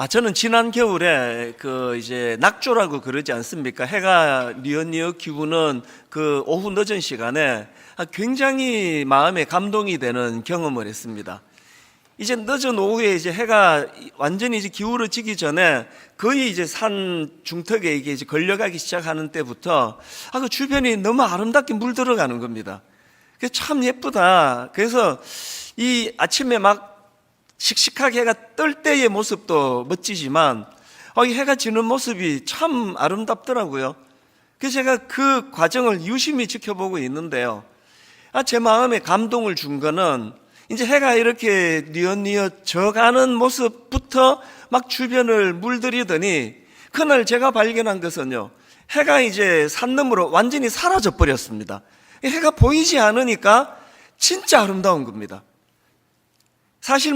저는 지난 겨울에 이제 낙조라고 그러지 않습니까? 해가 뉘엿뉘엿 기우는 그 오후 늦은 시간에 굉장히 마음에 감동이 되는 경험을 했습니다. 이제 늦은 오후에 이제 해가 완전히 이제 기울어지기 전에 거의 이제 산 중턱에 이게 이제 걸려가기 시작하는 때부터 그 주변이 너무 아름답게 물들어가는 겁니다. 그게 참 예쁘다. 그래서 이 아침에 막 씩씩하게 해가 뜰 때의 모습도 멋지지만 이 해가 지는 모습이 참 아름답더라고요. 그래서 제가 그 과정을 유심히 지켜보고 있는데요. 제 마음에 감동을 준 거는 이제 해가 이렇게 뉘엿뉘엿 져가는 모습부터 막 주변을 물들이더니 그날 제가 발견한 것은요, 해가 이제 산 너머로 완전히 사라져 버렸습니다. 해가 보이지 않으니까 진짜 아름다운 겁니다. 사실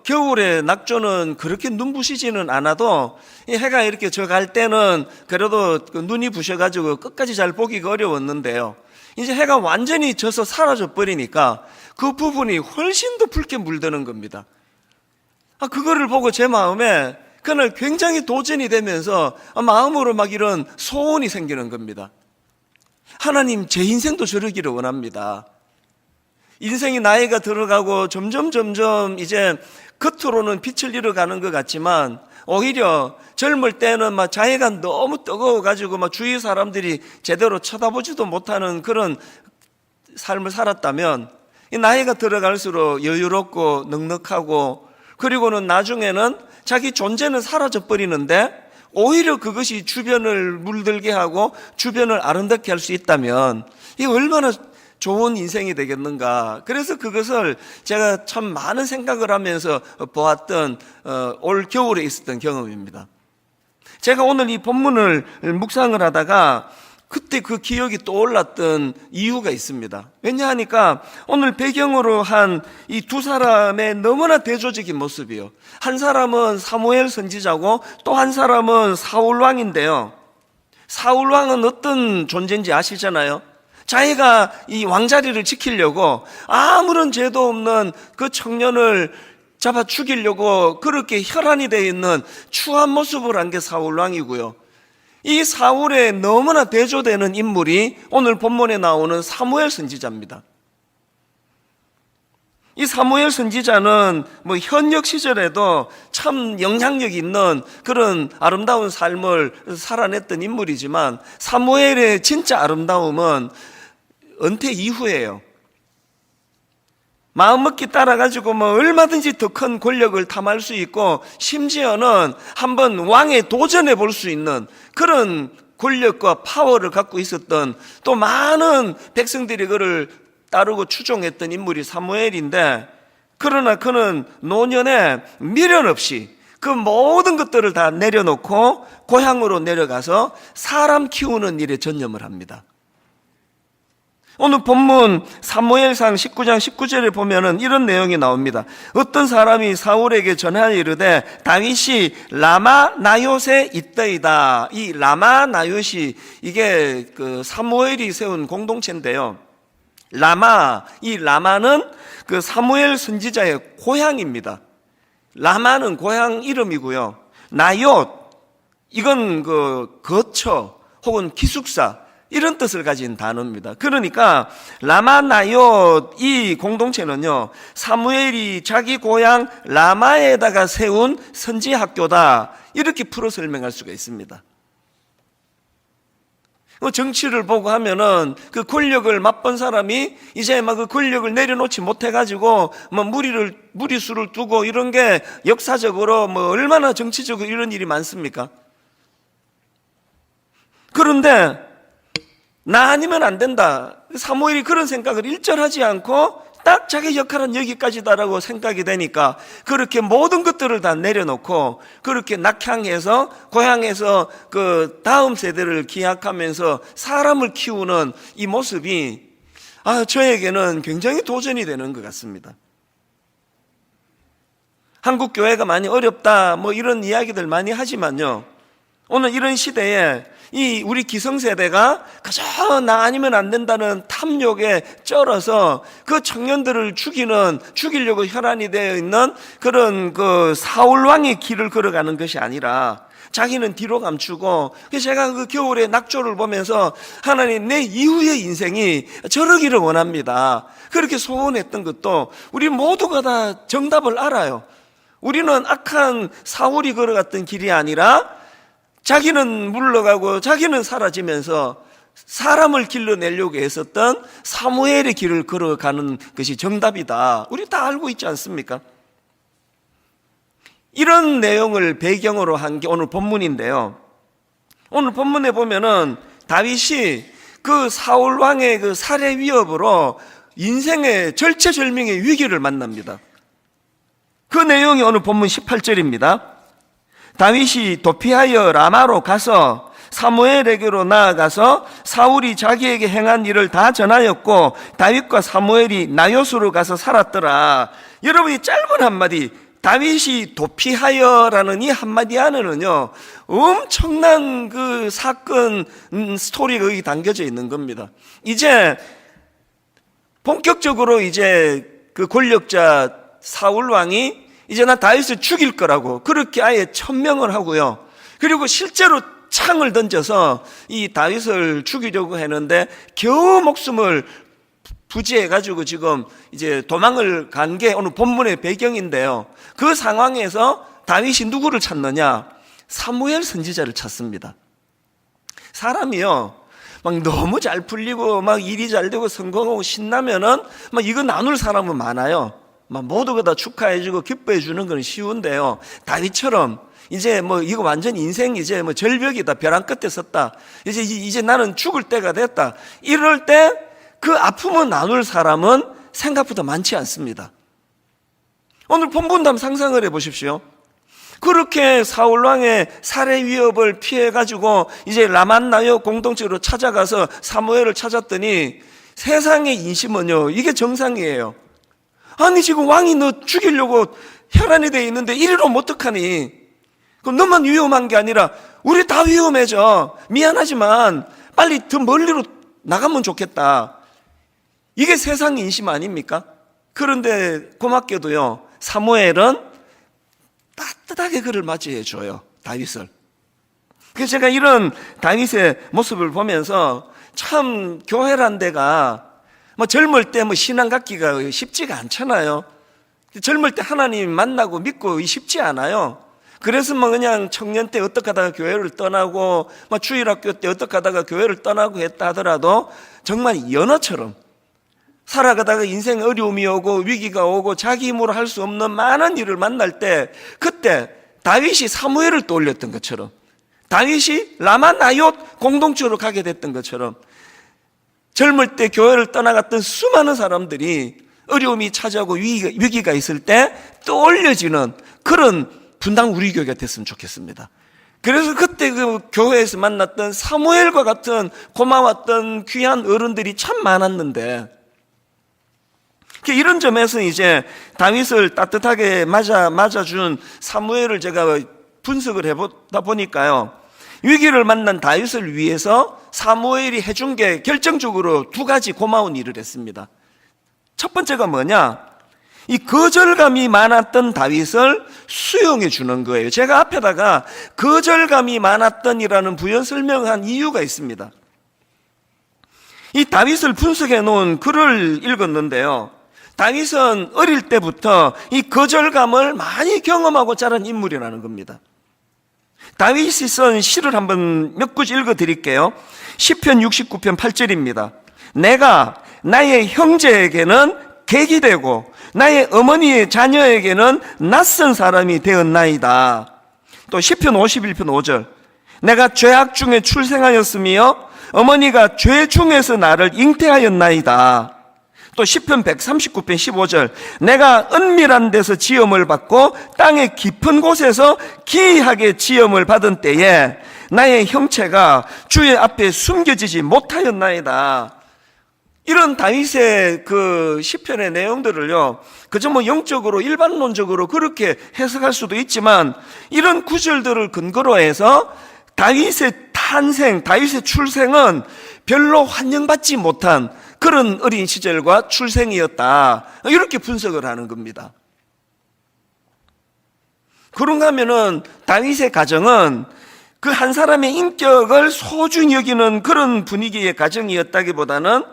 겨울에 낙조는 그렇게 눈부시지는 않아도 이 해가 이렇게 져갈 때는 그래도 눈이 부셔가지고 끝까지 잘 보기가 어려웠는데요. 이제 해가 완전히 져서 사라져 버리니까 그 부분이 훨씬 더 붉게 물드는 겁니다. 그거를 보고 제 마음에 그날 굉장히 도전이 되면서 마음으로 막 이런 소원이 생기는 겁니다. 하나님, 제 인생도 저러기를 원합니다. 인생이 나이가 들어가고 점점 이제 겉으로는 빛을 잃어가는 것 같지만 오히려 젊을 때는 막 자해가 너무 뜨거워가지고 막 주위 사람들이 제대로 쳐다보지도 못하는 그런 삶을 살았다면 이 나이가 들어갈수록 여유롭고 넉넉하고 그리고는 나중에는 자기 존재는 사라져 버리는데 오히려 그것이 주변을 물들게 하고 주변을 아름답게 할 수 있다면 이게 얼마나 좋은 인생이 되겠는가. 그래서 그것을 제가 참 많은 생각을 하면서 보았던 올 겨울에 있었던 경험입니다. 제가 오늘 이 본문을 묵상을 하다가 그때 그 기억이 떠올랐던 이유가 있습니다. 왜냐하니까 오늘 배경으로 한 이 두 사람의 너무나 대조적인 모습이요. 한 사람은 사무엘 선지자고 또 한 사람은 사울 왕인데요. 사울 왕은 어떤 존재인지 아시잖아요. 자기가 이 왕자리를 지키려고 아무런 죄도 없는 그 청년을 잡아 죽이려고 그렇게 혈안이 되어 있는 추한 모습을 한 게 사울 왕이고요. 이 사울에 너무나 대조되는 인물이 오늘 본문에 나오는 사무엘 선지자입니다. 이 사무엘 선지자는 현역 시절에도 참 영향력 있는 그런 아름다운 삶을 살아냈던 인물이지만 사무엘의 진짜 아름다움은 은퇴 이후에요. 마음먹기 따라가지고 얼마든지 더 큰 권력을 탐할 수 있고 심지어는 한번 왕에 도전해 볼 수 있는 그런 권력과 파워를 갖고 있었던 또 많은 백성들이 그를 따르고 추종했던 인물이 사무엘인데 그러나 그는 노년에 미련 없이 그 모든 것들을 다 내려놓고 고향으로 내려가서 사람 키우는 일에 전념을 합니다. 오늘 본문 사무엘상 19장 19절에 보면은 이런 내용이 나옵니다. 어떤 사람이 사울에게 전하여 이르되 다윗이 라마 나요에 있더이다. 이 라마 나요시 이게 그 사무엘이 세운 공동체인데요. 이 라마는 그 사무엘 선지자의 고향입니다. 라마는 고향 이름이고요. 나요 이건 그 거처 혹은 기숙사 이런 뜻을 가진 단어입니다. 그러니까 라마나요 이 공동체는요, 사무엘이 자기 고향 라마에다가 세운 선지 학교다 이렇게 풀어 설명할 수가 있습니다. 정치를 보고 하면은 그 권력을 맛본 사람이 이제 막 그 권력을 내려놓지 못해가지고 무리수를 두고 이런 게 역사적으로 얼마나 정치적으로 이런 일이 많습니까? 그런데 나 아니면 안 된다. 사무엘이 그런 생각을 일절하지 않고 딱 자기 역할은 여기까지다라고 생각이 되니까 그렇게 모든 것들을 다 내려놓고 그렇게 낙향해서 고향에서 그 다음 세대를 기약하면서 사람을 키우는 이 모습이 저에게는 굉장히 도전이 되는 것 같습니다. 한국 교회가 많이 어렵다 이런 이야기들 많이 하지만요, 오늘 이런 시대에 이 우리 기성세대가 그저 나 아니면 안 된다는 탐욕에 쩔어서 그 청년들을 죽이려고 혈안이 되어 있는 그런 그 사울왕의 길을 걸어가는 것이 아니라 자기는 뒤로 감추고, 그래서 제가 그 겨울에 낙조를 보면서 하나님, 내 이후의 인생이 저러기를 원합니다. 그렇게 소원했던 것도 우리 모두가 다 정답을 알아요. 우리는 악한 사울이 걸어갔던 길이 아니라 자기는 물러가고 자기는 사라지면서 사람을 길러내려고 했었던 사무엘의 길을 걸어가는 것이 정답이다. 우리 다 알고 있지 않습니까? 이런 내용을 배경으로 한 게 오늘 본문인데요. 오늘 본문에 보면은 다윗이 그 사울 왕의 그 살해 위협으로 인생의 절체절명의 위기를 만납니다. 그 내용이 오늘 본문 18절입니다. 다윗이 도피하여 라마로 가서 사무엘에게로 나아가서 사울이 자기에게 행한 일을 다 전하였고 다윗과 사무엘이 나요스로 가서 살았더라. 여러분이 짧은 한마디, 다윗이 도피하여라는 이 한마디 안에는요 엄청난 그 사건 스토리가 여기 담겨져 있는 겁니다. 이제 본격적으로 이제 그 권력자 사울 왕이 이제 나 다윗을 죽일 거라고 그렇게 아예 천명을 하고요. 그리고 실제로 창을 던져서 이 다윗을 죽이려고 했는데 겨우 목숨을 부지해가지고 지금 이제 도망을 간 게 오늘 본문의 배경인데요. 그 상황에서 다윗이 누구를 찾느냐? 사무엘 선지자를 찾습니다. 사람이요, 막 너무 잘 풀리고 막 일이 잘 되고 성공하고 신나면은 막 이거 나눌 사람은 많아요. 막 모두가 다 축하해주고 기뻐해 주는 건 쉬운데요. 다윗처럼 이제 뭐 이거 완전 인생 이제 뭐 절벽이다, 벼랑 끝에 섰다, 이제 나는 죽을 때가 됐다, 이럴 때 그 아픔을 나눌 사람은 생각보다 많지 않습니다. 오늘 본문도 한번 상상을 해보십시오. 그렇게 사울왕의 살해 위협을 피해가지고 이제 라만나요 공동체로 찾아가서 사무엘을 찾았더니 세상의 인심은요, 이게 정상이에요. 아니 지금 왕이 너 죽이려고 혈안이 돼 있는데 이리로 어떡하니? 그럼 너만 위험한 게 아니라 우리 다 위험해져. 미안하지만 빨리 더 멀리로 나가면 좋겠다. 이게 세상 인심 아닙니까? 그런데 고맙게도요 사무엘은 따뜻하게 그를 맞이해 줘요, 다윗을. 그래서 제가 이런 다윗의 모습을 보면서 참 교회란 데가 뭐 젊을 때 뭐 신앙 갖기가 쉽지가 않잖아요. 젊을 때 하나님 만나고 믿고 쉽지 않아요. 그래서 뭐 그냥 청년 때 어떻게 하다가 교회를 떠나고 뭐 주일학교 때 어떻게 하다가 교회를 떠나고 했다 하더라도 정말 연어처럼 살아가다가 인생 어려움이 오고 위기가 오고 자기 힘으로 할 수 없는 많은 일을 만날 때 그때 다윗이 사무엘을 떠올렸던 것처럼, 다윗이 라마나옅 공동체로 가게 됐던 것처럼 젊을 때 교회를 떠나갔던 수많은 사람들이 어려움이 찾아오고 위기가 있을 때 떠올려지는 그런 분당 우리 교회가 됐으면 좋겠습니다. 그래서 그때 그 교회에서 만났던 사무엘과 같은 고마웠던 귀한 어른들이 참 많았는데, 이런 점에서 이제 다윗을 따뜻하게 맞아준 사무엘을 제가 분석을 해보다 보니까요, 위기를 만난 다윗을 위해서 사무엘이 해준 게 결정적으로 두 가지 고마운 일을 했습니다. 첫 번째가 뭐냐? 이 거절감이 많았던 다윗을 수용해 주는 거예요. 제가 앞에다가 거절감이 많았던이라는 부연 설명한 이유가 있습니다. 이 다윗을 분석해 놓은 글을 읽었는데요, 다윗은 어릴 때부터 이 거절감을 많이 경험하고 자란 인물이라는 겁니다. 다윗이 쓴 시를 한번 몇 구절 읽어드릴게요. 시편 69편 8절입니다. 내가 나의 형제에게는 객이 되고 나의 어머니의 자녀에게는 낯선 사람이 되었나이다. 또 시편 51편 5절. 내가 죄악 중에 출생하였으며 어머니가 죄 중에서 나를 잉태하였나이다. 또 시편 139편 15절. 내가 은밀한 데서 지음을 받고 땅의 깊은 곳에서 기이하게 지음을 받은 때에 나의 형체가 주의 앞에 숨겨지지 못하였나이다. 이런 다윗의 그 시편의 내용들을요, 그저 뭐 영적으로 일반론적으로 그렇게 해석할 수도 있지만 이런 구절들을 근거로 해서 다윗의 탄생, 다윗의 출생은 별로 환영받지 못한 그런 어린 시절과 출생이었다, 이렇게 분석을 하는 겁니다. 그런가 하면은 다윗의 가정은 그 한 사람의 인격을 소중히 여기는 그런 분위기의 가정이었다기보다는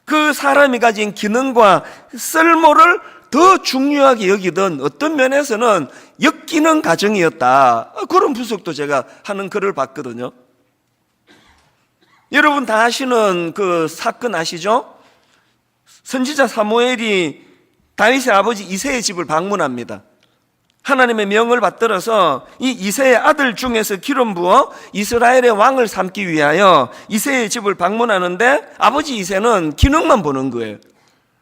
그 사람이 가진 기능과 쓸모를 더 중요하게 여기던, 어떤 면에서는 엮이는 가정이었다, 그런 분석도 제가 하는 글을 봤거든요. 여러분 다 아시는 그 사건 아시죠? 선지자 사무엘이 다윗의 아버지 이새의 집을 방문합니다. 하나님의 명을 받들어서 이 이새의 아들 중에서 기름 부어 이스라엘의 왕을 삼기 위하여 이새의 집을 방문하는데, 아버지 이새는 기능만 보는 거예요.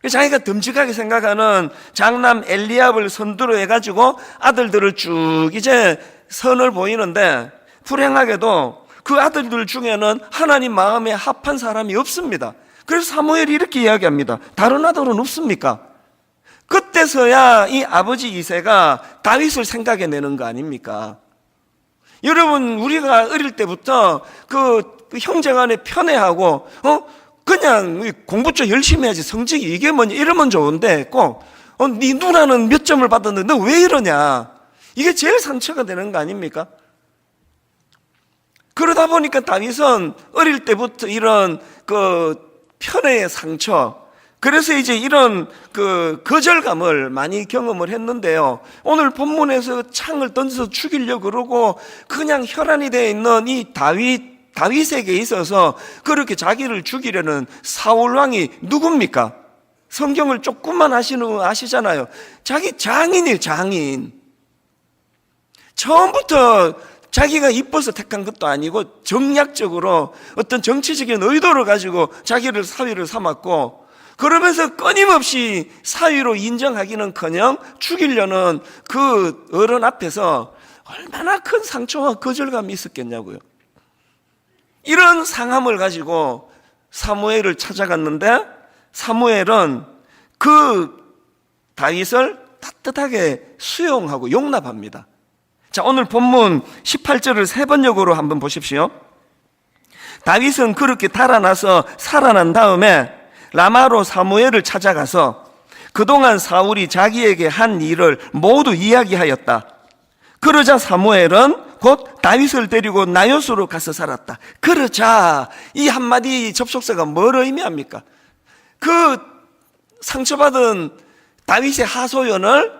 자기가 듬직하게 생각하는 장남 엘리압을 선두로 해가지고 아들들을 쭉 이제 선을 보이는데, 불행하게도 그 아들들 중에는 하나님 마음에 합한 사람이 없습니다. 그래서 사무엘이 이렇게 이야기합니다. 다른 아들은 없습니까? 그때서야 이 아버지 이새가 다윗을 생각해내는 거 아닙니까? 여러분, 우리가 어릴 때부터 그 형제간에 편애하고 그냥 공부 좀 열심히 해야지, 성적이 이게 뭐냐 이러면 좋은데, 꼭 네 누나는 몇 점을 받았는데 너 왜 이러냐, 이게 제일 상처가 되는 거 아닙니까? 그러다 보니까 다윗은 어릴 때부터 이런 그 편애의 상처, 그래서 이제 이런 그 거절감을 많이 경험을 했는데요. 오늘 본문에서 창을 던져서 죽이려고 그러고 그냥 혈안이 되어 있는 이 다윗에게 있어서 그렇게 자기를 죽이려는 사울 왕이 누굽니까? 성경을 조금만 아시잖아요. 자기 장인이에요, 장인. 처음부터 자기가 이뻐서 택한 것도 아니고 정략적으로 어떤 정치적인 의도를 가지고 자기를 사위를 삼았고, 그러면서 끊임없이 사위로 인정하기는커녕 죽이려는 그 어른 앞에서 얼마나 큰 상처와 거절감이 있었겠냐고요. 이런 상함을 가지고 사무엘을 찾아갔는데, 사무엘은 그 다윗을 따뜻하게 수용하고 용납합니다. 자, 오늘 본문 18절을 세 번역으로 한번 보십시오. 다윗은 그렇게 달아나서 살아난 다음에 라마로 사무엘을 찾아가서 그동안 사울이 자기에게 한 일을 모두 이야기하였다. 그러자 사무엘은 곧 다윗을 데리고 나요스로 가서 살았다. 그러자, 이 한마디 접속사가 뭘 의미합니까? 그 상처받은 다윗의 하소연을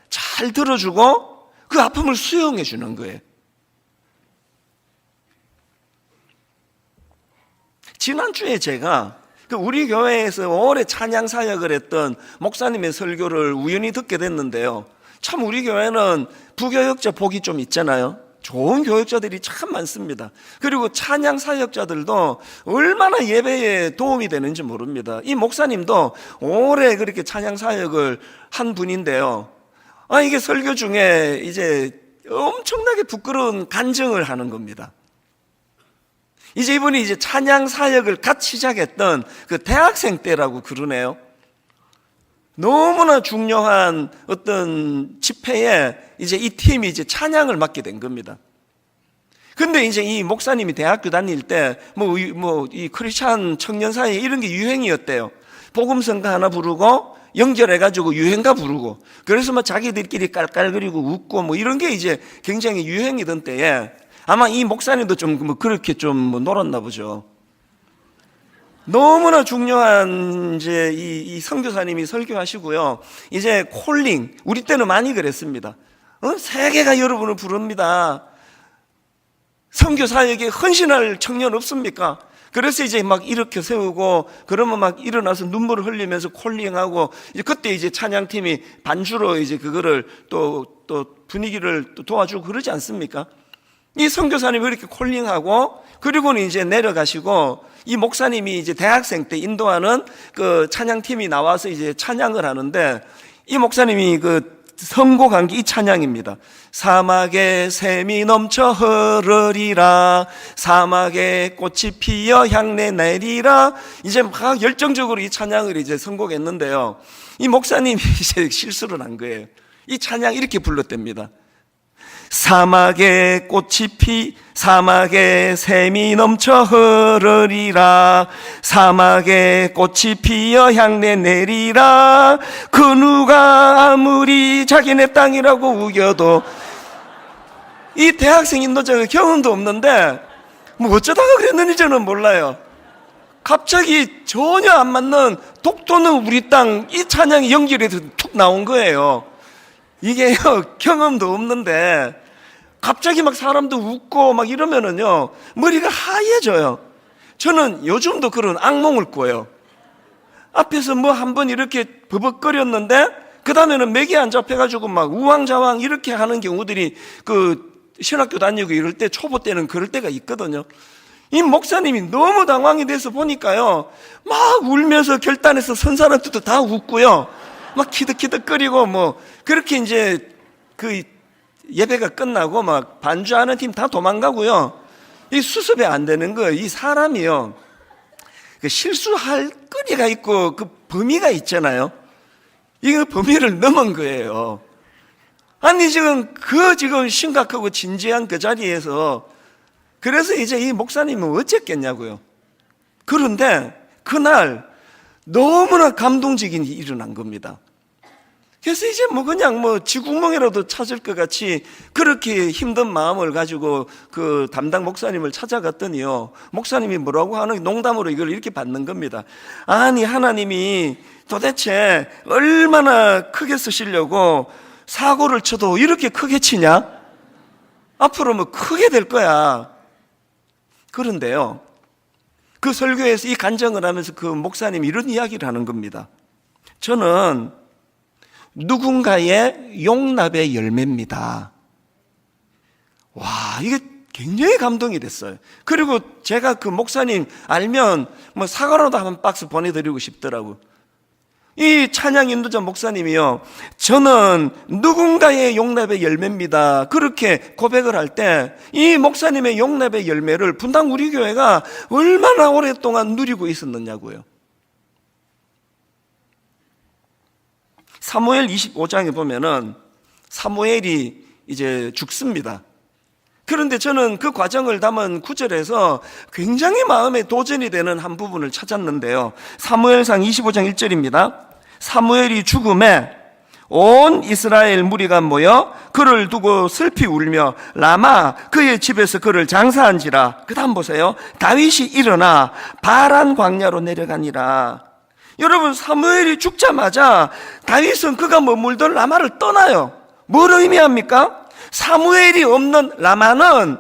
잘 들어주고 그 아픔을 수용해 주는 거예요. 지난주에 제가 우리 교회에서 오래 찬양 사역을 했던 목사님의 설교를 우연히 듣게 됐는데요. 참 우리 교회는 부교역자 복이 좀 있잖아요. 좋은 교역자들이 참 많습니다. 그리고 찬양 사역자들도 얼마나 예배에 도움이 되는지 모릅니다. 이 목사님도 오래 그렇게 찬양 사역을 한 분인데요. 이게 설교 중에 이제 엄청나게 부끄러운 간증을 하는 겁니다. 이제 이분이 이제 찬양 사역을 갓 시작했던 그 대학생 때라고 그러네요. 너무나 중요한 어떤 집회에 이제 이 팀이 이제 찬양을 맡게 된 겁니다. 근데 이제 이 목사님이 대학교 다닐 때 이 크리스찬 청년 사이에 이런 게 유행이었대요. 복음성가 하나 부르고 연결해가지고 유행가 부르고, 그래서 자기들끼리 깔깔거리고 웃고 이런 게 이제 굉장히 유행이던 때에 아마 이 목사님도 좀 그렇게 좀 놀았나 보죠. 너무나 중요한 이제 이 선교사님이 설교하시고요. 이제 콜링, 우리 때는 많이 그랬습니다. 세계가 여러분을 부릅니다. 선교사에게 헌신할 청년 없습니까? 그래서 이제 이렇게 세우고, 그러면 일어나서 눈물을 흘리면서 콜링하고, 이제 그때 이제 찬양팀이 반주로 이제 그거를 또 분위기를 또 도와주고 그러지 않습니까? 이 선교사님이 이렇게 콜링하고, 그리고는 이제 내려가시고, 이 목사님이 이제 대학생 때 인도하는 그 찬양팀이 나와서 이제 찬양을 하는데, 이 목사님이 그 선곡한 게 이 찬양입니다. 사막에 샘이 넘쳐 흐르리라, 사막에 꽃이 피어 향내 내리라. 이제 막 열정적으로 이 찬양을 이제 선곡했는데요. 이 목사님이 이제 실수를 한 거예요. 이 찬양 이렇게 불렀답니다. 사막에 사막에 샘이 넘쳐 흐르리라. 사막에 꽃이 피어 향내 내리라. 그 누가 아무리 자기네 땅이라고 우겨도. 이 대학생 인도자가 경험도 없는데 뭐 어쩌다가 그랬는지 저는 몰라요. 갑자기 전혀 안 맞는 독도는 우리 땅, 이 찬양이 연결해서 툭 나온 거예요. 이게요, 경험도 없는데 갑자기 막 사람도 웃고 막 이러면은요, 머리가 하얘져요. 저는 요즘도 그런 악몽을 꿔요. 앞에서 뭐 한번 이렇게 버벅거렸는데 그 다음에는 맥이 안 잡혀가지고 막 우왕좌왕 이렇게 하는 경우들이 신학교 다니고 이럴 때, 초보 때는 그럴 때가 있거든요. 이 목사님이 너무 당황이 돼서 보니까요, 막 울면서 결단해서 선 사람들도 다 웃고요, 막 키득키득거리고 뭐 그렇게 이제 예배가 끝나고 막 반주하는 팀 다 도망가고요. 이 수습이 안 되는 거예요. 이 사람이요, 실수할 거리가 있고 그 범위가 있잖아요. 이거 범위를 넘은 거예요. 아니 지금 심각하고 진지한 그 자리에서, 그래서 이제 이 목사님은 어쨌겠냐고요. 그런데 그날 너무나 감동적인 일이 일어난 겁니다. 그래서 이제 그냥 쥐구멍이라도 찾을 것 같이 그렇게 힘든 마음을 가지고 그 담당 목사님을 찾아갔더니요, 목사님이 뭐라고 하는, 농담으로 이걸 이렇게 받는 겁니다. 아니 하나님이 도대체 얼마나 크게 쓰시려고 사고를 쳐도 이렇게 크게 치냐? 앞으로 뭐 크게 될 거야. 그런데요, 그 설교에서 이 간증을 하면서 그 목사님이 이런 이야기를 하는 겁니다. 저는 누군가의 용납의 열매입니다. 와, 이게 굉장히 감동이 됐어요. 그리고 제가 그 목사님 알면 사과라도 한 박스 보내드리고 싶더라고요. 이 찬양 인도자 목사님이요, 저는 누군가의 용납의 열매입니다, 그렇게 고백을 할 때 이 목사님의 용납의 열매를 분당 우리 교회가 얼마나 오랫동안 누리고 있었느냐고요. 사무엘 25장에 보면은 사무엘이 이제 죽습니다. 그런데 저는 그 과정을 담은 구절에서 굉장히 마음에 도전이 되는 한 부분을 찾았는데요, 사무엘상 25장 1절입니다. 사무엘이 죽음에 온 이스라엘 무리가 모여 그를 두고 슬피 울며 라마 그의 집에서 그를 장사한지라. 그 다음 보세요. 다윗이 일어나 바란 광야로 내려가니라. 여러분, 사무엘이 죽자마자 다윗은 그가 머물던 라마를 떠나요. 뭘 의미합니까? 사무엘이 없는 라마는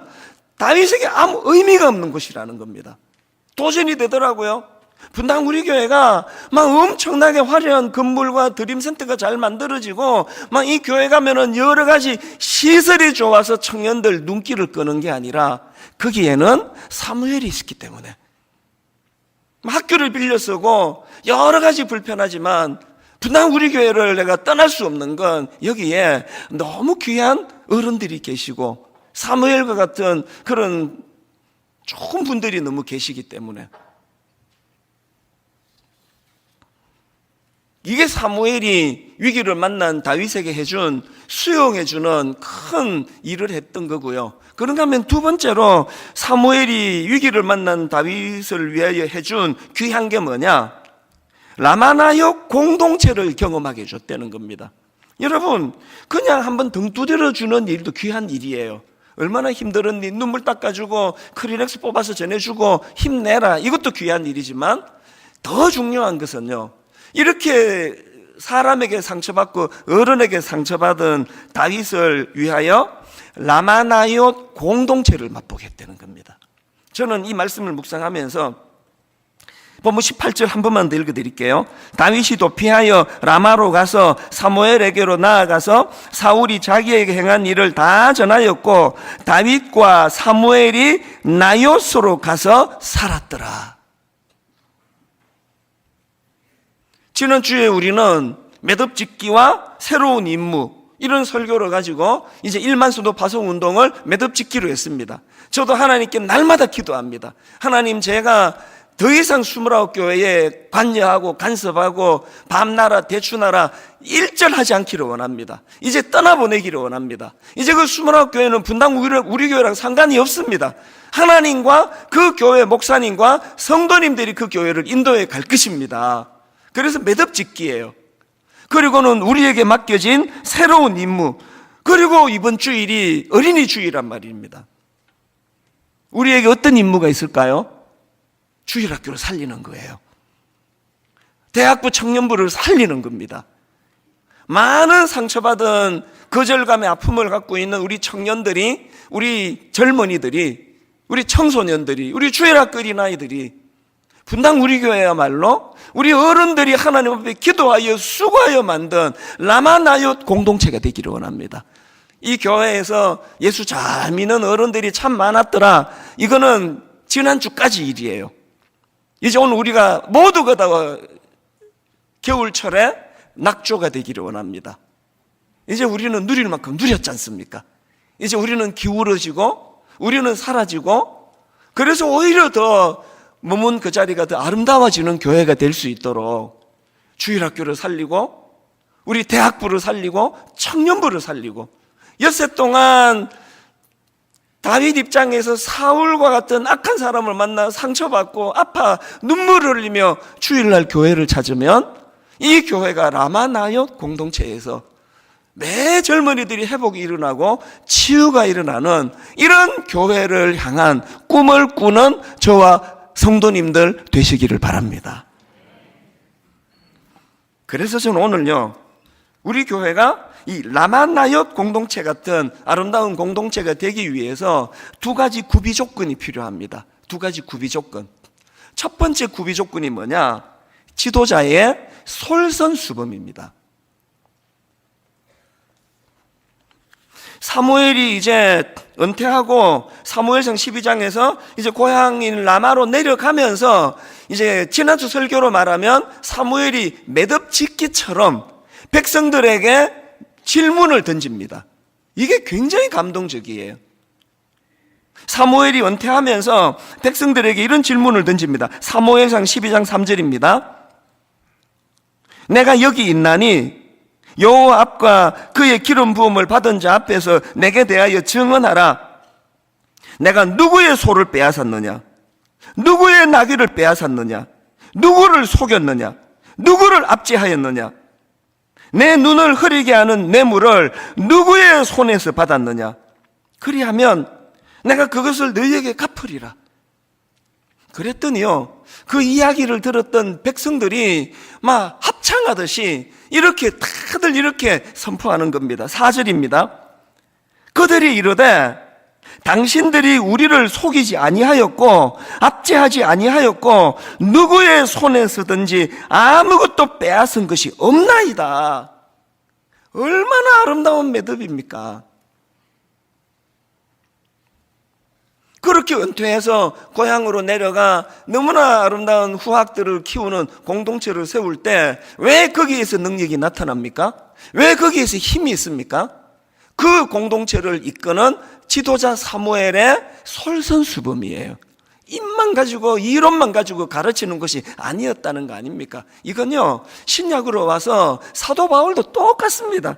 다윗에게 아무 의미가 없는 곳이라는 겁니다. 도전이 되더라고요. 분당 우리 교회가 막 엄청나게 화려한 건물과 드림센터가 잘 만들어지고 막 이 교회 가면은 여러 가지 시설이 좋아서 청년들 눈길을 끄는 게 아니라 거기에는 사무엘이 있었기 때문에, 학교를 빌려 쓰고 여러 가지 불편하지만 분당 우리 교회를 내가 떠날 수 없는 건 여기에 너무 귀한 어른들이 계시고 사무엘과 같은 그런 좋은 분들이 너무 계시기 때문에. 이게 사무엘이 위기를 만난 다윗에게 수용해주는 큰 일을 했던 거고요. 그런가 하면 두 번째로 사무엘이 위기를 만난 다윗을 위하여 해준 귀한 게 뭐냐? 라마나역 공동체를 경험하게 해줬다는 겁니다. 여러분, 그냥 한번 등 두드려주는 일도 귀한 일이에요. 얼마나 힘들었니? 눈물 닦아주고 크리넥스 뽑아서 전해주고 힘내라, 이것도 귀한 일이지만 더 중요한 것은요, 이렇게 사람에게 상처받고 어른에게 상처받은 다윗을 위하여 라마나옅 공동체를 맛보게 했다는 겁니다. 저는 이 말씀을 묵상하면서 본문 18절 한 번만 더 읽어드릴게요. 다윗이 도피하여 라마로 가서 사무엘에게로 나아가서 사울이 자기에게 행한 일을 다 전하였고 다윗과 사무엘이 나요스로 가서 살았더라. 지난주에 우리는 매듭짓기와 새로운 임무, 이런 설교를 가지고 이제 1만 수도 파송 운동을 매듭짓기로 했습니다. 저도 하나님께 날마다 기도합니다. 하나님, 제가 더 이상 29교회에 관여하고 간섭하고 밤나라 대추나라 일절하지 않기를 원합니다. 이제 떠나보내기를 원합니다. 이제 그 29교회는 분당 우리 교회랑 상관이 없습니다. 하나님과 그 교회 목사님과 성도님들이 그 교회를 인도해 갈 것입니다. 그래서 매듭짓기예요. 그리고는 우리에게 맡겨진 새로운 임무, 그리고 이번 주일이 어린이 주일이란 말입니다. 우리에게 어떤 임무가 있을까요? 주일학교를 살리는 거예요. 대학부 청년부를 살리는 겁니다. 많은 상처받은 거절감의 아픔을 갖고 있는 우리 청년들이, 우리 젊은이들이, 우리 청소년들이, 우리 주일학교 어린아이들이 분당 우리 교회야말로 우리 어른들이 하나님 앞에 기도하여 수고하여 만든 라마나얏 공동체가 되기를 원합니다. 이 교회에서 예수 잘 믿는 어른들이 참 많았더라. 이거는 지난주까지 일이에요. 이제 오늘 우리가 모두가 다 겨울철에 낙조가 되기를 원합니다. 이제 우리는 누릴 만큼 누렸지 않습니까? 이제 우리는 기울어지고 우리는 사라지고, 그래서 오히려 더 머문 그 자리가 더 아름다워지는 교회가 될 수 있도록 주일학교를 살리고 우리 대학부를 살리고 청년부를 살리고, 엿새 동안 다윗 입장에서 사울과 같은 악한 사람을 만나 상처받고 아파 눈물을 흘리며 주일날 교회를 찾으면 이 교회가 라마나얏 공동체에서 매 젊은이들이 회복이 일어나고 치유가 일어나는 이런 교회를 향한 꿈을 꾸는 저와 성도님들 되시기를 바랍니다. 그래서 저는 오늘요, 우리 교회가 이 라마나얏 공동체 같은 아름다운 공동체가 되기 위해서 두 가지 구비 조건이 필요합니다. 두 가지 구비 조건. 첫 번째 구비 조건이 뭐냐? 지도자의 솔선수범입니다. 사무엘이 이제 은퇴하고 사무엘상 12장에서 이제 고향인 라마로 내려가면서 이제 지난주 설교로 말하면 사무엘이 매듭짓기처럼 백성들에게 질문을 던집니다. 이게 굉장히 감동적이에요. 사무엘이 은퇴하면서 백성들에게 이런 질문을 던집니다. 사무엘상 12장 3절입니다. 내가 여기 있나니 여호와 앞과 그의 기름 부음을 받은 자 앞에서 내게 대하여 증언하라. 내가 누구의 소를 빼앗았느냐? 누구의 나귀를 빼앗았느냐? 누구를 속였느냐? 누구를 압제하였느냐? 내 눈을 흐리게 하는 뇌물을 누구의 손에서 받았느냐? 그리하면 내가 그것을 너희에게 갚으리라. 그랬더니요, 그 이야기를 들었던 백성들이 막 합창하듯이 이렇게 다들 이렇게 선포하는 겁니다. 4절입니다. 그들이 이르되 당신들이 우리를 속이지 아니하였고 압제하지 아니하였고 누구의 손에서든지 아무것도 빼앗은 것이 없나이다. 얼마나 아름다운 매듭입니까? 그렇게 은퇴해서 고향으로 내려가 너무나 아름다운 후학들을 키우는 공동체를 세울 때 왜 거기에서 능력이 나타납니까? 왜 거기에서 힘이 있습니까? 그 공동체를 이끄는 지도자 사무엘의 솔선수범이에요. 입만 가지고 이론만 가지고 가르치는 것이 아니었다는 거 아닙니까? 이건요, 신약으로 와서 사도 바울도 똑같습니다.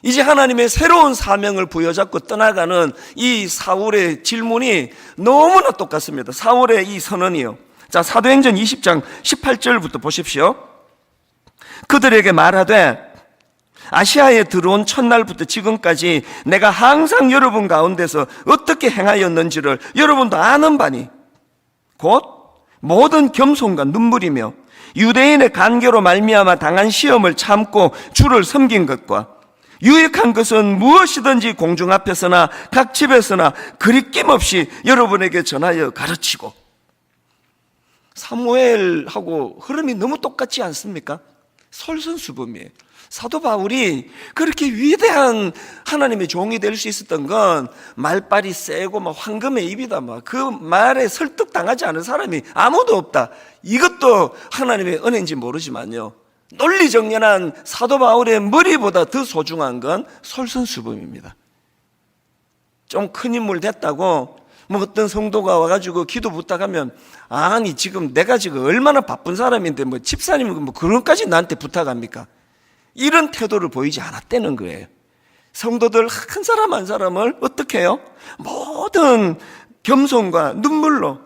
이제 하나님의 새로운 사명을 부여잡고 떠나가는 이 사울의 질문이 너무나 똑같습니다. 사울의 이 선언이요. 자, 사도행전 20장 18절부터 보십시오. 그들에게 말하되 아시아에 들어온 첫날부터 지금까지 내가 항상 여러분 가운데서 어떻게 행하였는지를 여러분도 아는 바니 곧 모든 겸손과 눈물이며 유대인의 간계로 말미암아 당한 시험을 참고 주를 섬긴 것과 유익한 것은 무엇이든지 공중 앞에서나 각 집에서나 그리낌 없이 여러분에게 전하여 가르치고. 사무엘하고 흐름이 너무 똑같지 않습니까? 솔선수범이에요. 사도 바울이 그렇게 위대한 하나님의 종이 될 수 있었던 건 말빨이 세고 막 황금의 입이다, 막 그 말에 설득당하지 않은 사람이 아무도 없다. 이것도 하나님의 은혜인지 모르지만요, 논리정연한 사도 바울의 머리보다 더 소중한 건 솔선수범입니다. 좀 큰 인물 됐다고 뭐 어떤 성도가 와가지고 기도 부탁하면, 아니 지금 내가 지금 얼마나 바쁜 사람인데 뭐 집사님은 뭐 그런까지 나한테 부탁합니까? 이런 태도를 보이지 않았다는 거예요. 성도들 한 사람 한 사람을 어떻게 해요? 모든 겸손과 눈물로,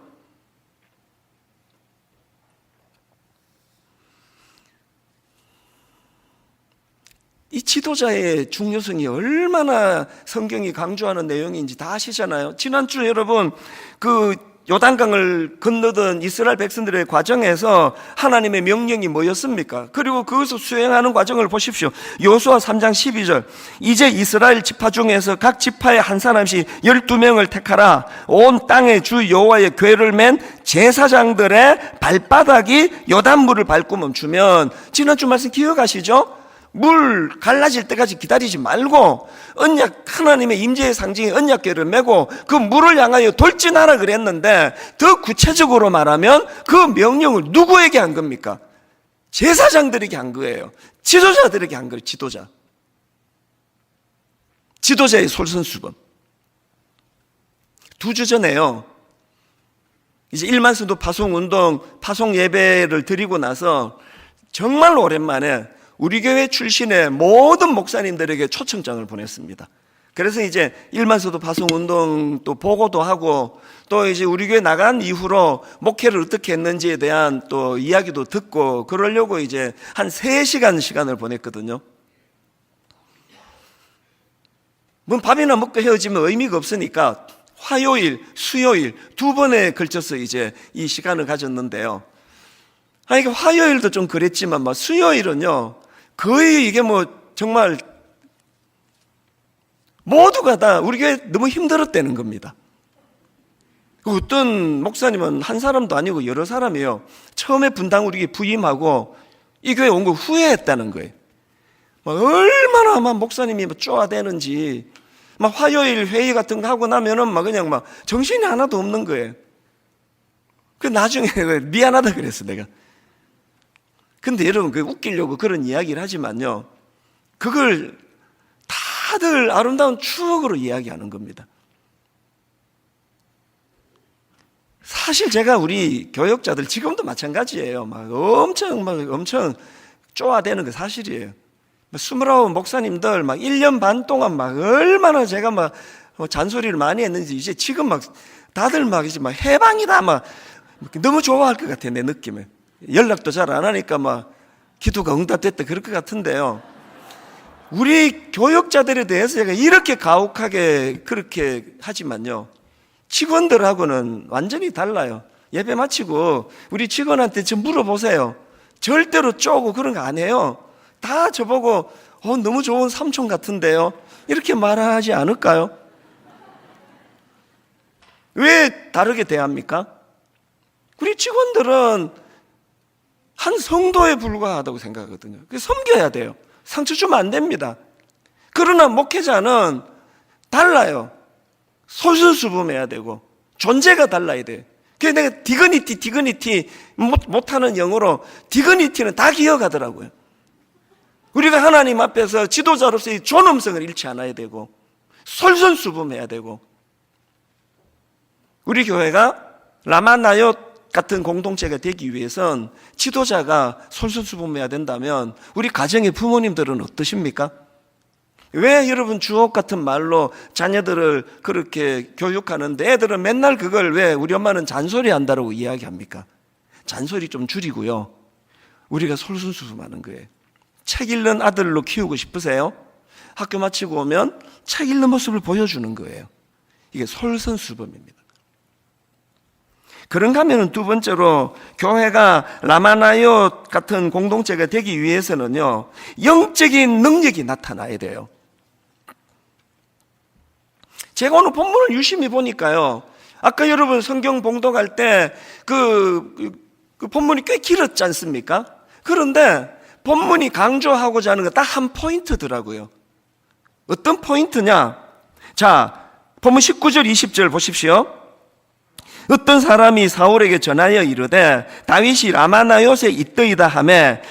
이 지도자의 중요성이 얼마나 성경이 강조하는 내용인지 다 아시잖아요. 지난주 여러분 그 요단강을 건너던 이스라엘 백성들의 과정에서 하나님의 명령이 뭐였습니까? 그리고 그것을 수행하는 과정을 보십시오. 여호수아 3장 12절, 이제 이스라엘 지파 중에서 각 지파에 한 사람씩 12명을 택하라. 온 땅의 주 여호와의 궤를 맨 제사장들의 발바닥이 요단물을 밟고 멈추면, 지난주 말씀 기억하시죠? 물 갈라질 때까지 기다리지 말고 언약, 하나님의 임재의 상징인 언약궤를 메고 그 물을 향하여 돌진하라 그랬는데, 더 구체적으로 말하면 그 명령을 누구에게 한 겁니까? 제사장들에게 한 거예요. 지도자들에게 한 거예요. 지도자의 솔선수범. 2주 전에요, 이제 1만 성도 파송운동, 파송 예배를 드리고 나서 정말 오랜만에 우리 교회 출신의 모든 목사님들에게 초청장을 보냈습니다. 그래서 이제 1만 성도 파송운동 또 보고도 하고, 또 이제 우리 교회 나간 이후로 목회를 어떻게 했는지에 대한 또 이야기도 듣고, 그러려고 이제 한 3시간 시간을 보냈거든요. 뭐 밥이나 먹고 헤어지면 의미가 없으니까 화요일, 수요일 2번에 걸쳐서 이제 이 시간을 가졌는데요. 아니, 화요일도 좀 그랬지만 막 수요일은요, 거의 이게 뭐 정말 모두가 다 우리 교회 너무 힘들었다는 겁니다. 어떤 목사님은 한 사람도 아니고 여러 사람이에요. 처음에 분당 우리 교회 부임하고 이 교회 온 거 후회했다는 거예요. 막 얼마나 막 목사님이 쪼아대는지, 막 화요일 회의 같은 거 하고 나면은 막 그냥 막 정신이 하나도 없는 거예요. 그 나중에 미안하다 그랬어, 내가. 근데 여러분, 그 웃기려고 그런 이야기를 하지만요, 그걸 다들 아름다운 추억으로 이야기하는 겁니다. 사실 제가 우리 교역자들 지금도 마찬가지예요. 막 엄청 쪼아대는 게 사실이에요. 29 목사님들 막 1년 반 동안 막 얼마나 제가 막 잔소리를 많이 했는지, 이제 지금 막 다들 막 이제 막 해방이다 막 너무 좋아할 것 같아요, 내 느낌에. 연락도 잘 안 하니까 막 기도가 응답됐다 그럴 것 같은데요. 우리 교역자들에 대해서 제가 이렇게 가혹하게 그렇게 하지만요, 직원들하고는 완전히 달라요. 예배 마치고 우리 직원한테 좀 물어보세요. 절대로 쪼고 그런 거 안 해요. 다 저보고 너무 좋은 삼촌 같은데요, 이렇게 말하지 않을까요? 왜 다르게 대합니까? 우리 직원들은 한 성도에 불과하다고 생각하거든요. 섬겨야 돼요. 상처 주면 안 됩니다. 그러나 목회자는 달라요. 솔선수범해야 되고 존재가 달라야 돼요. 그래서 내가 디그니티 못하는 영어로 디그니티는 다 기억하더라고요. 우리가 하나님 앞에서 지도자로서의 존엄성을 잃지 않아야 되고 솔선수범해야 되고, 우리 교회가 라마나옅 같은 공동체가 되기 위해선 지도자가 솔선수범해야 된다면 우리 가정의 부모님들은 어떠십니까? 왜 여러분 주옥 같은 말로 자녀들을 그렇게 교육하는데 애들은 맨날 그걸 왜 우리 엄마는 잔소리 한다고 이야기합니까? 잔소리 좀 줄이고요, 우리가 솔선수범하는 거예요. 책 읽는 아들로 키우고 싶으세요? 학교 마치고 오면 책 읽는 모습을 보여주는 거예요. 이게 솔선수범입니다. 그런가 하면 2번째로, 교회가 라마나옅 같은 공동체가 되기 위해서는요, 영적인 능력이 나타나야 돼요. 제가 오늘 본문을 유심히 보니까요, 아까 여러분 성경 봉독할 때 그 본문이 꽤 길었지 않습니까? 그런데 본문이 강조하고자 하는 거 딱 한 포인트더라고요. 어떤 포인트냐? 자, 본문 19절 20절 보십시오. 어떤 사람이 사울에게 전하여 이르되 다윗이 라마나요스에 있더이다 하매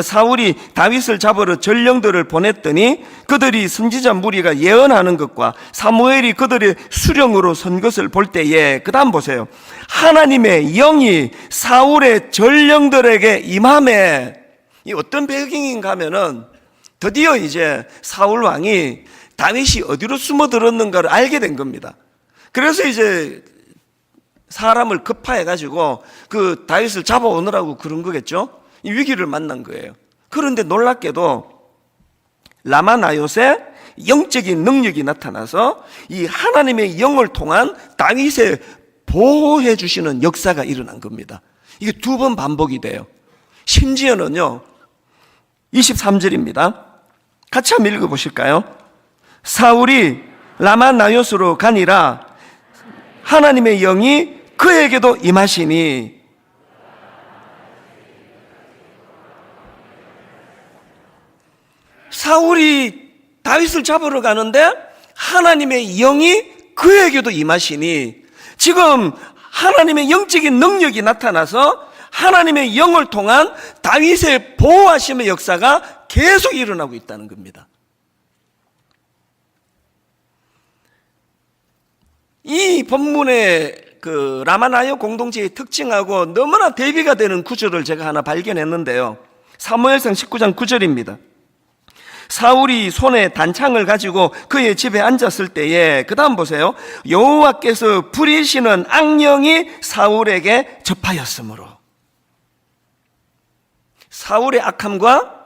사울이 다윗을 잡으러 전령들을 보냈더니 그들이 선지자 무리가 예언하는 것과 사무엘이 그들의 수령으로 선 것을 볼 때에, 그 다음 보세요. 하나님의 영이 사울의 전령들에게 임함에, 이 어떤 배경인가 하면은 드디어 이제 사울 왕이 다윗이 어디로 숨어들었는가를 알게 된 겁니다. 그래서 이제 사람을 급파해 가지고 그 다윗을 잡아오느라고 그런 거겠죠. 이 위기를 만난 거예요. 그런데 놀랍게도 라마나요스에 영적인 능력이 나타나서 이 하나님의 영을 통한 다윗의 보호해 주시는 역사가 일어난 겁니다. 이게 2번 반복이 돼요. 심지어는요 23절입니다. 같이 한번 읽어보실까요? 사울이 라마나요스로 가니라 하나님의 영이 그에게도 임하시니. 사울이 다윗을 잡으러 가는데 하나님의 영이 그에게도 임하시니, 지금 하나님의 영적인 능력이 나타나서 하나님의 영을 통한 다윗의 보호하심의 역사가 계속 일어나고 있다는 겁니다. 이 본문의 그 라마나요 공동체의 특징하고 너무나 대비가 되는 구절을 제가 하나 발견했는데요. 사무엘상 19장 9절입니다. 사울이 손에 단창을 가지고 그의 집에 앉았을 때에, 그 다음 보세요. 여호와께서 부리시는 악령이 사울에게 접하였으므로. 사울의 악함과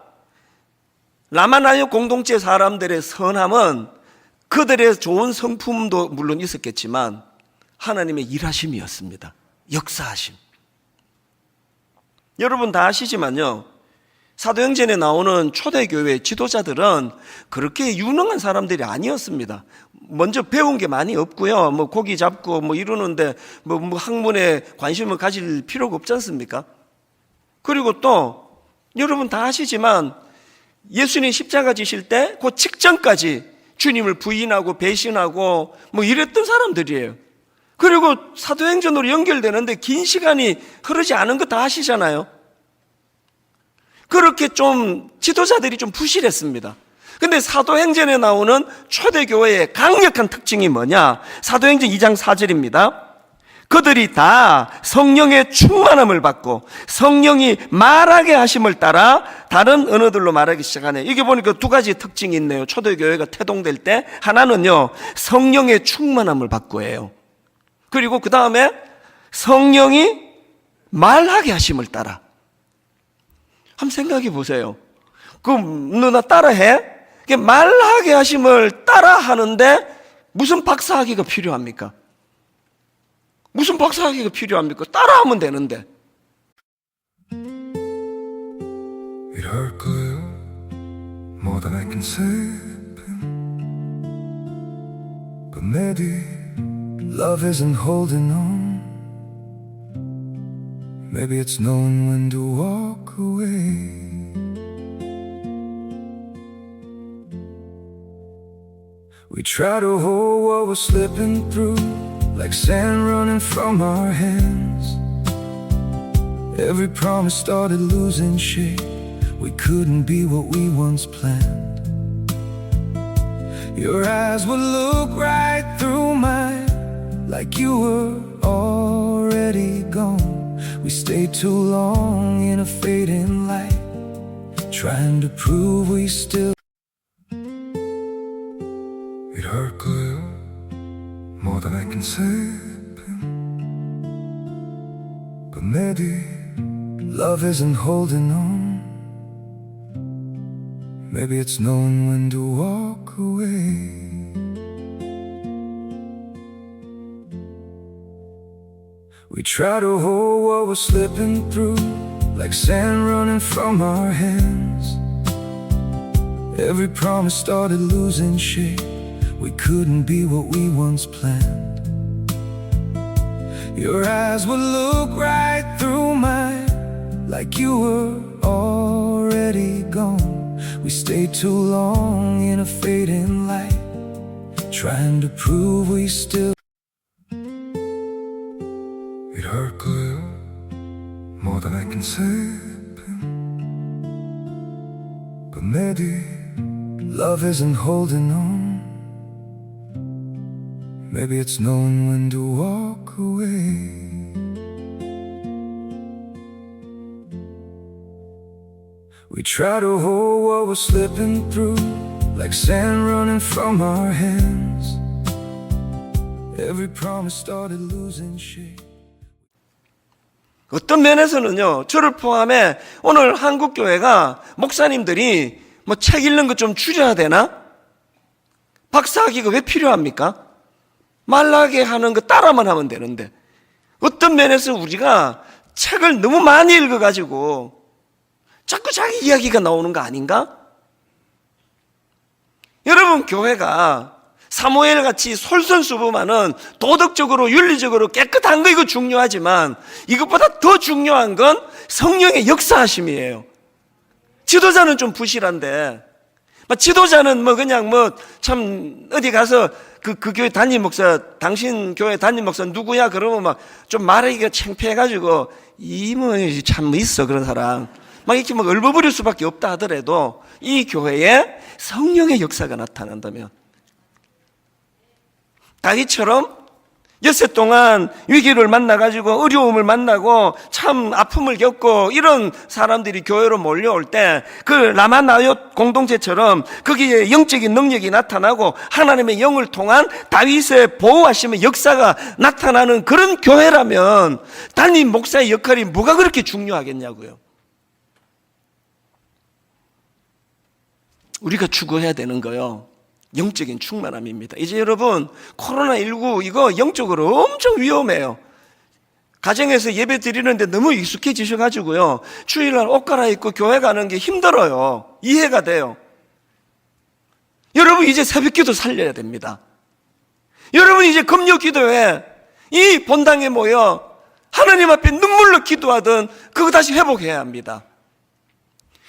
라마나요 공동체 사람들의 선함은 그들의 좋은 성품도 물론 있었겠지만 하나님의 일하심이었습니다. 역사하심. 여러분 다 아시지만요, 사도행전에 나오는 초대교회 지도자들은 그렇게 유능한 사람들이 아니었습니다. 먼저 배운 게 많이 없고요, 뭐 고기 잡고 뭐 이러는데 뭐 학문에 관심을 가질 필요가 없지 않습니까? 그리고 또 여러분 다 아시지만 예수님 십자가 지실 때 그 직전까지 주님을 부인하고 배신하고 뭐 이랬던 사람들이에요. 그리고 사도행전으로 연결되는데 긴 시간이 흐르지 않은 거 다 아시잖아요. 그렇게 좀 지도자들이 좀 부실했습니다. 근데 사도행전에 나오는 초대교회의 강력한 특징이 뭐냐? 사도행전 2장 4절입니다. 그들이 다 성령의 충만함을 받고 성령이 말하게 하심을 따라 다른 언어들로 말하기 시작하네. 이게 보니까 2가지 특징이 있네요. 초대교회가 태동될 때 하나는요 성령의 충만함을 받고예요. 그리고 그 다음에 성령이 말하게 하심을 따라. 한번 생각해 보세요. 그럼 누나 따라해? 말하게 하심을 따라 하는데 무슨 박사학위가 필요합니까? 무슨 박사학위가 필요합니까? 따라하면 되는데. It hurt good, more than I can say. But maybe love isn't holding on. Maybe it's knowing when to walk away. We try to hold what we're slipping through, like sand running from our hands. Every promise started losing shape. We couldn't be what we once planned. Your eyes would look right through mine, like you were already gone. We stayed too long in a fading light, trying to prove we still. It hurt good, more than I can say. But maybe love isn't holding on. Maybe it's knowing when to walk away. We try to hold what we're slipping through, like sand running from our hands. Every promise started losing shape. We couldn't be what we once planned. Your eyes would look right through mine, like you were already gone. We stayed too long in a fading light, trying to prove we still. slipping, but maybe love isn't holding on. Maybe it's knowing when to walk away. We try to hold what we're slipping through, like sand running from our hands. Every promise started losing shape. 어떤 면에서는요, 저를 포함해 오늘 한국 교회가 목사님들이 뭐 책 읽는 거 좀 줄여야 되나? 박사학위가 왜 필요합니까? 말라게 하는 거 따라만 하면 되는데, 어떤 면에서 우리가 책을 너무 많이 읽어가지고 자꾸 자기 이야기가 나오는 거 아닌가? 여러분, 교회가 사무엘 같이 솔선수범하는 도덕적으로 윤리적으로 깨끗한 거 이거 중요하지만 이것보다 더 중요한 건 성령의 역사하심이에요. 지도자는 좀 부실한데, 지도자는 뭐 그냥 뭐 참 어디 가서 그 교회 담임 목사, 당신 교회 담임 목사 누구야? 그러면 막 좀 말하기가 창피해가지고 이모 참 있어 그런 사람 막 이렇게 막 얼버무릴 수밖에 없다 하더라도 이 교회에 성령의 역사가 나타난다면, 다윗처럼 엿새 동안 위기를 만나가지고 어려움을 만나고 참 아픔을 겪고 이런 사람들이 교회로 몰려올 때 그 라마나옳 공동체처럼 거기에 영적인 능력이 나타나고 하나님의 영을 통한 다윗의 보호하심의 역사가 나타나는 그런 교회라면 담임 목사의 역할이 뭐가 그렇게 중요하겠냐고요. 우리가 추구해야 되는 거요, 영적인 충만함입니다. 이제 여러분, 코로나19 이거 영적으로 엄청 위험해요. 가정에서 예배 드리는데 너무 익숙해지셔가지고요, 주일날 옷 갈아입고 교회 가는 게 힘들어요. 이해가 돼요. 여러분, 이제 새벽기도 살려야 됩니다. 여러분, 이제 금요 기도회 이 본당에 모여 하나님 앞에 눈물로 기도하던 그거 다시 회복해야 합니다.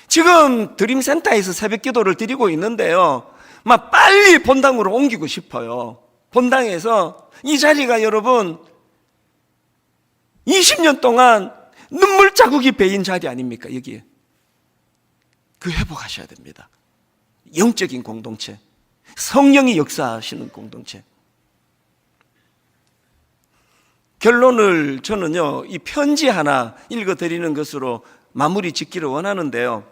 지금 드림센터에서 새벽기도를 드리고 있는데요, 막 빨리 본당으로 옮기고 싶어요. 본당에서 이 자리가 여러분 20년 동안 눈물 자국이 배인 자리 아닙니까? 여기에 그 회복하셔야 됩니다. 영적인 공동체, 성령이 역사하시는 공동체. 결론을 저는요, 이 편지 하나 읽어드리는 것으로 마무리 짓기를 원하는데요,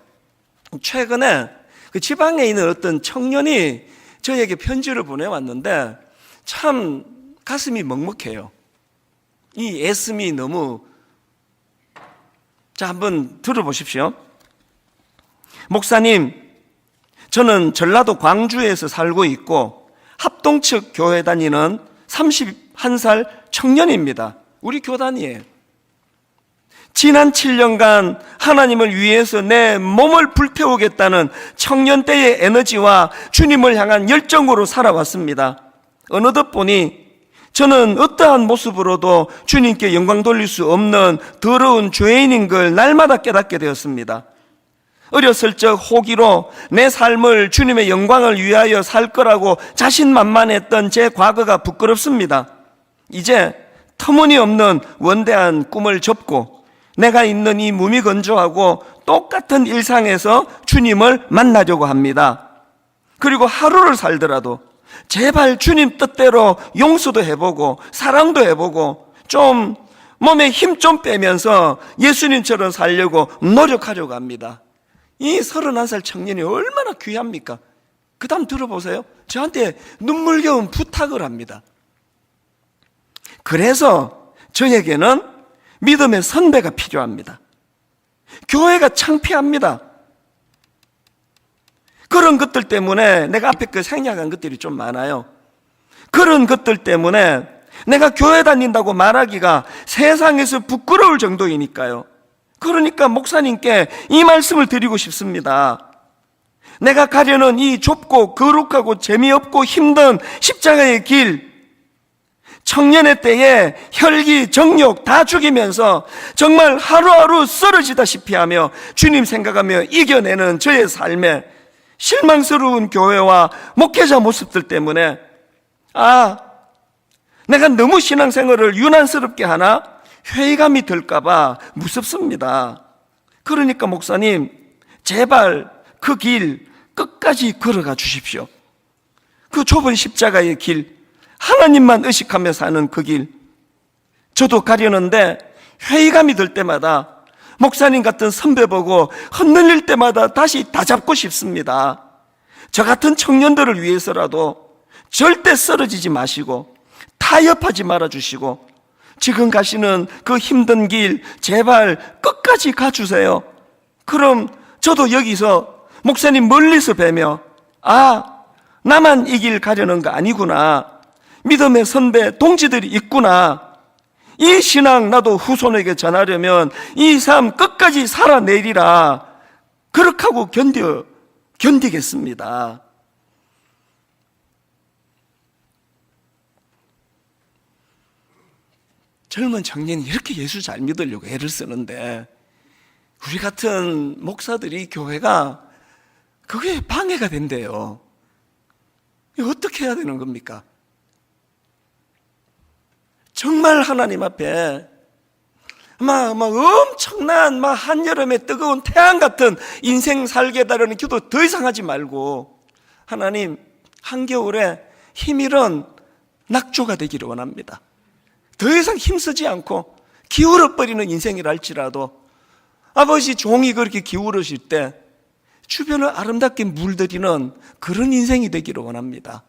최근에 그 지방에 있는 어떤 청년이 저에게 편지를 보내왔는데 참 가슴이 먹먹해요. 이 애씀이 너무. 자, 한번 들어보십시오. 목사님, 저는 전라도 광주에서 살고 있고 합동측 교회 다니는 31살 청년입니다. 우리 교단이에요. 지난 7년간 하나님을 위해서 내 몸을 불태우겠다는 청년 때의 에너지와 주님을 향한 열정으로 살아왔습니다. 어느덧 보니 저는 어떠한 모습으로도 주님께 영광 돌릴 수 없는 더러운 죄인인 걸 날마다 깨닫게 되었습니다. 어렸을 적 호기로 내 삶을 주님의 영광을 위하여 살 거라고 자신만만했던 제 과거가 부끄럽습니다. 이제 터무니없는 원대한 꿈을 접고 내가 있는 이 무미건조하고 똑같은 일상에서 주님을 만나려고 합니다. 그리고 하루를 살더라도 제발 주님 뜻대로 용서도 해보고 사랑도 해보고 좀 몸에 힘 좀 빼면서 예수님처럼 살려고 노력하려고 합니다. 이 31살 청년이 얼마나 귀합니까? 그 다음 들어보세요. 저한테 눈물겨운 부탁을 합니다. 그래서 저에게는 믿음의 선배가 필요합니다. 교회가 창피합니다. 그런 것들 때문에 내가 앞에 그 생략한 것들이 좀 많아요. 그런 것들 때문에 내가 교회 다닌다고 말하기가 세상에서 부끄러울 정도이니까요. 그러니까 목사님께 이 말씀을 드리고 싶습니다. 내가 가려는 이 좁고 거룩하고 재미없고 힘든 십자가의 길, 청년의 때에 혈기, 정욕 다 죽이면서 정말 하루하루 쓰러지다시피 하며 주님 생각하며 이겨내는 저의 삶에 실망스러운 교회와 목회자 모습들 때문에 내가 너무 신앙생활을 유난스럽게 하나 회의감이 들까봐 무섭습니다. 그러니까 목사님, 제발 그 길 끝까지 걸어가 주십시오. 그 좁은 십자가의 길, 하나님만 의식하며 사는 그 길, 저도 가려는데 회의감이 들 때마다 목사님 같은 선배 보고 흔들릴 때마다 다시 다잡고 싶습니다. 저 같은 청년들을 위해서라도 절대 쓰러지지 마시고 타협하지 말아주시고 지금 가시는 그 힘든 길 제발 끝까지 가주세요. 그럼 저도 여기서 목사님 멀리서 뵈며 나만 이 길 가려는 거 아니구나, 믿음의 선배 동지들이 있구나, 이 신앙 나도 후손에게 전하려면 이 삶 끝까지 살아내리라, 그렇게 하고 견디겠습니다. 젊은 청년이 이렇게 예수 잘 믿으려고 애를 쓰는데 우리 같은 목사들이, 교회가 그게 방해가 된대요. 이거 어떻게 해야 되는 겁니까? 정말 하나님 앞에 막 엄청난 한여름에 뜨거운 태양 같은 인생 살게 해달라는 기도 더 이상 하지 말고, 하나님 한겨울에 힘이런 낙조가 되기를 원합니다. 더 이상 힘쓰지 않고 기울어버리는 인생이라 할지라도 아버지 종이 그렇게 기울으실 때 주변을 아름답게 물들이는 그런 인생이 되기를 원합니다.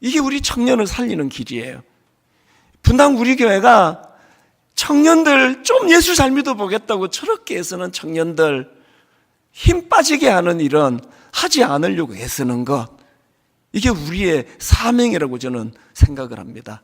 이게 우리 청년을 살리는 길이에요. 분당 우리 교회가 청년들 좀 예수 잘 믿어보겠다고 저렇게 애쓰는 청년들 힘 빠지게 하는 일은 하지 않으려고 애쓰는 것, 이게 우리의 사명이라고 저는 생각을 합니다.